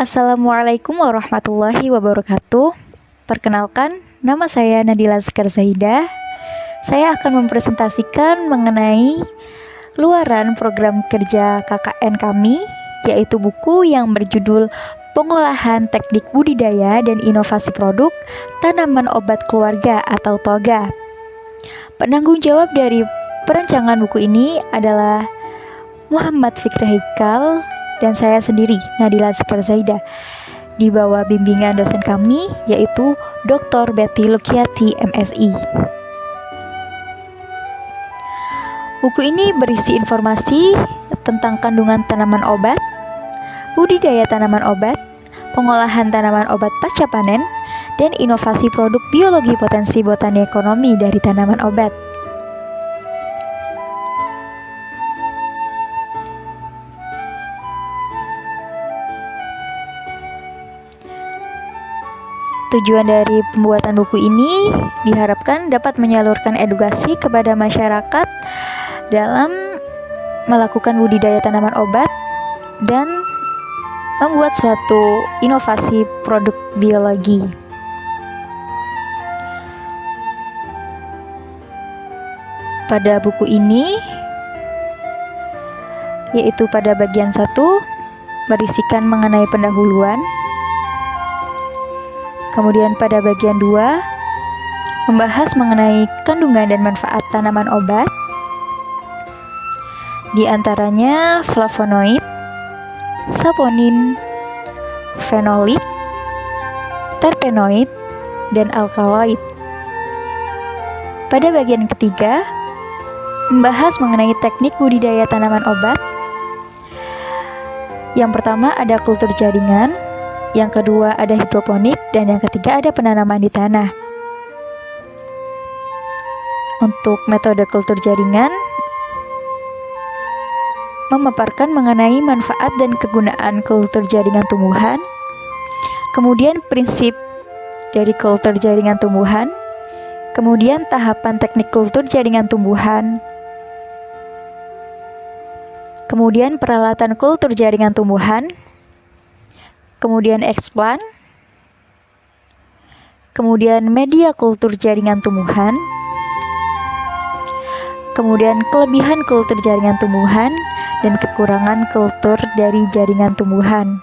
Assalamualaikum warahmatullahi wabarakatuh. Perkenalkan, nama saya Nadila Sekar Zaidah. Saya akan mempresentasikan mengenai luaran program kerja KKN kami, yaitu buku yang berjudul Pengolahan Teknik Budidaya dan Inovasi Produk Tanaman Obat Keluarga atau TOGA. Penanggung jawab dari perancangan buku ini adalah Muhammad Fikri Hikal dan saya sendiri, Nadila Sekar Zaidah, di bawah bimbingan dosen kami, yaitu Dr. Betty Lukiati, MSI. Buku ini berisi informasi tentang kandungan tanaman obat, budidaya tanaman obat, pengolahan tanaman obat pasca panen, dan inovasi produk biologi potensi botani ekonomi dari tanaman obat. Tujuan dari pembuatan buku ini diharapkan dapat menyalurkan edukasi kepada masyarakat dalam melakukan budidaya tanaman obat dan membuat suatu inovasi produk biologi. Pada buku ini, yaitu pada bagian 1, berisikan mengenai pendahuluan. Kemudian pada bagian 2, membahas mengenai kandungan dan manfaat tanaman obat, di antaranya flavonoid, saponin, fenolik, terpenoid, dan alkaloid. Pada bagian ketiga, membahas mengenai teknik budidaya tanaman obat. Yang pertama ada kultur jaringan, yang kedua ada hidroponik, dan yang ketiga ada penanaman di tanah. Untuk metode kultur jaringan, memaparkan mengenai manfaat dan kegunaan kultur jaringan tumbuhan, kemudian prinsip dari kultur jaringan tumbuhan, kemudian tahapan teknik kultur jaringan tumbuhan, kemudian peralatan kultur jaringan tumbuhan, kemudian explant, kemudian media kultur jaringan tumbuhan, kemudian kelebihan kultur jaringan tumbuhan, dan kekurangan kultur dari jaringan tumbuhan.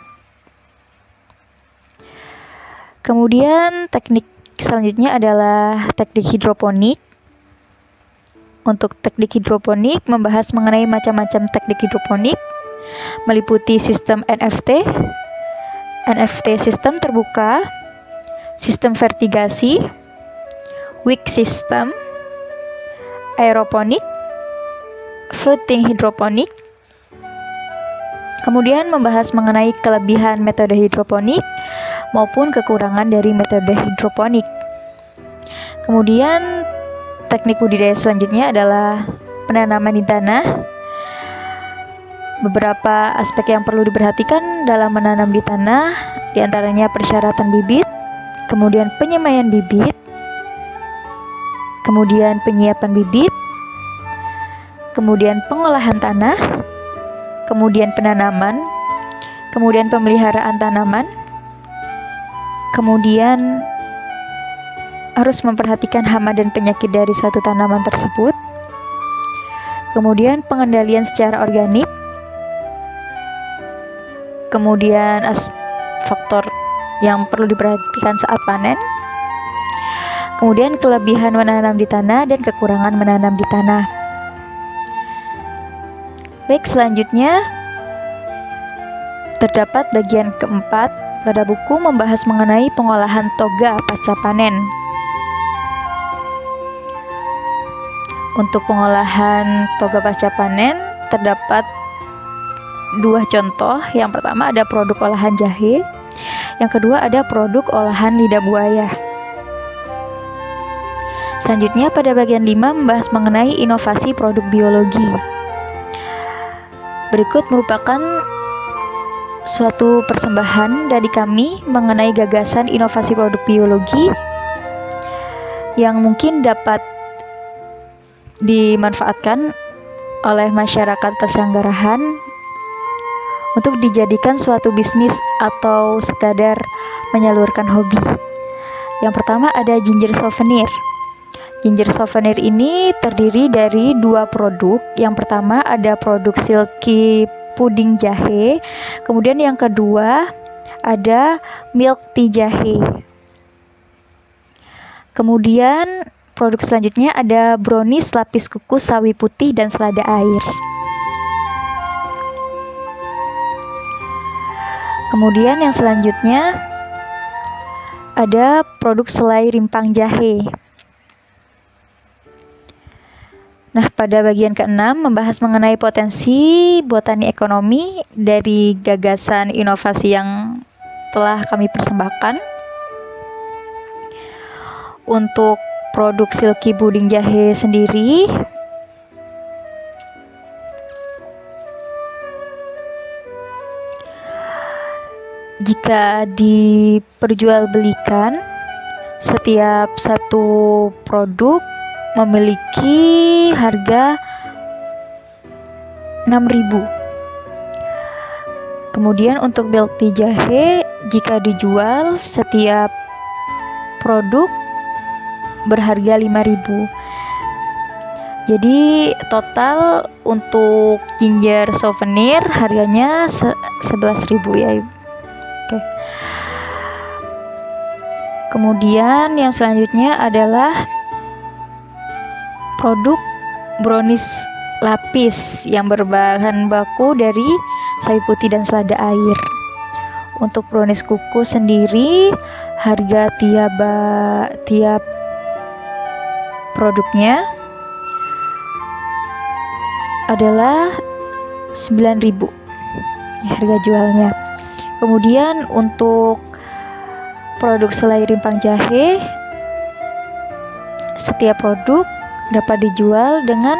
Kemudian teknik selanjutnya adalah teknik hidroponik. Untuk teknik hidroponik membahas mengenai macam-macam teknik hidroponik, meliputi sistem NFT sistem terbuka, sistem vertigasi, wick system, aeroponik, floating hidroponik. Kemudian membahas mengenai kelebihan metode hidroponik maupun kekurangan dari metode hidroponik. Kemudian teknik budidaya selanjutnya adalah penanaman di tanah. Beberapa aspek yang perlu diperhatikan dalam menanam di tanah, diantaranya persyaratan bibit, kemudian penyemaian bibit, kemudian penyiapan bibit, kemudian pengolahan tanah, kemudian penanaman, kemudian pemeliharaan tanaman, kemudian harus memperhatikan hama dan penyakit dari suatu tanaman tersebut, kemudian pengendalian secara organik, kemudian faktor yang perlu diperhatikan saat panen, kemudian kelebihan menanam di tanah dan kekurangan menanam di tanah. Baik, selanjutnya terdapat bagian keempat pada buku membahas mengenai pengolahan toga pasca panen. Untuk pengolahan toga pasca panen terdapat 2 contoh. Yang pertama ada produk olahan jahe, yang kedua ada produk olahan lidah buaya. Selanjutnya pada bagian 5 membahas mengenai inovasi produk biologi. Berikut merupakan suatu persembahan dari kami mengenai gagasan inovasi produk biologi yang mungkin dapat dimanfaatkan oleh masyarakat Pesanggerahan untuk dijadikan suatu bisnis atau sekadar menyalurkan hobi. Yang pertama ada ginger souvenir. Ginger souvenir ini terdiri dari dua produk. Yang pertama ada produk silky puding jahe, kemudian yang kedua ada milk tea jahe. Kemudian produk selanjutnya ada brownies lapis kukus sawi putih dan selada air. Kemudian yang selanjutnya ada produk selai rimpang jahe. Nah, pada bagian ke-6 membahas mengenai potensi botani ekonomi dari gagasan inovasi yang telah kami persembahkan. Untuk produk silky puding jahe sendiri, jika diperjualbelikan, setiap satu produk memiliki harga 6.000. Kemudian untuk milk tea jahe, jika dijual setiap produk berharga 5.000. Jadi total untuk ginger souvenir harganya 11.000 ya. Oke. Kemudian yang selanjutnya adalah produk brownies lapis yang berbahan baku dari sawi putih dan selada air. Untuk brownies kukus sendiri, harga tiap produknya adalah 9.000 harga jualnya. Kemudian untuk produk selai rimpang jahe, setiap produk dapat dijual dengan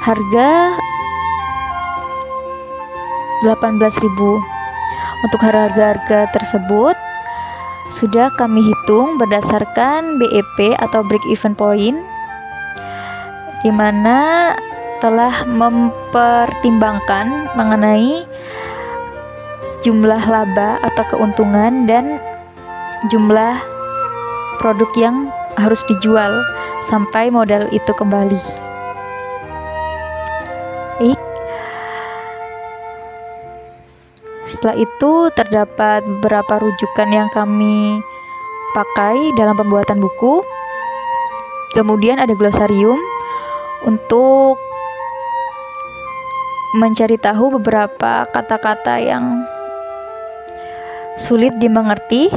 harga 18.000. Untuk harga-harga tersebut sudah kami hitung berdasarkan BEP atau break even point, di mana telah mempertimbangkan mengenai jumlah laba atau keuntungan dan jumlah produk yang harus dijual sampai modal itu kembali. Baik. Setelah itu terdapat beberapa rujukan yang kami pakai dalam pembuatan buku. Kemudian ada glosarium untuk mencari tahu beberapa kata-kata yang sulit dimengerti.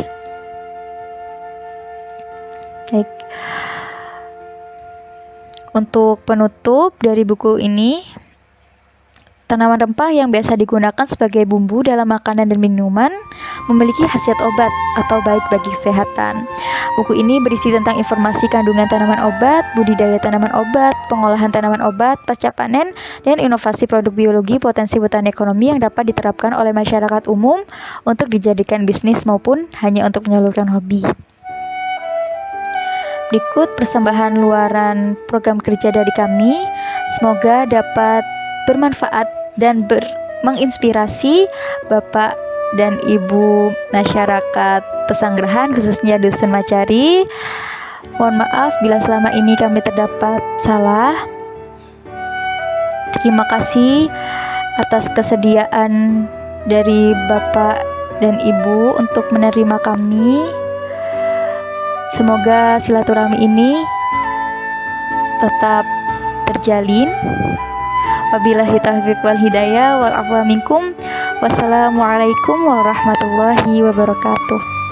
Baik. Untuk penutup dari buku ini, tanaman rempah yang biasa digunakan sebagai bumbu dalam makanan dan minuman memiliki khasiat obat atau baik bagi kesehatan. Buku ini berisi tentang informasi kandungan tanaman obat, budidaya tanaman obat, pengolahan tanaman obat, pasca panen, dan inovasi produk biologi potensi botani ekonomi yang dapat diterapkan oleh masyarakat umum untuk dijadikan bisnis maupun hanya untuk menyalurkan hobi. Berikut persembahan luaran program kerja dari kami. Semoga dapat bermanfaat dan menginspirasi Bapak dan Ibu masyarakat Pesanggerahan, khususnya Dusun Macari. Mohon maaf bila selama ini kami terdapat salah. Terima kasih atas kesediaan dari Bapak dan Ibu untuk menerima kami. Semoga silaturahmi ini tetap terjalin. Wabillahi taufiq wal hidayah wal afwa minkum. Wassalamualaikum warahmatullahi wabarakatuh.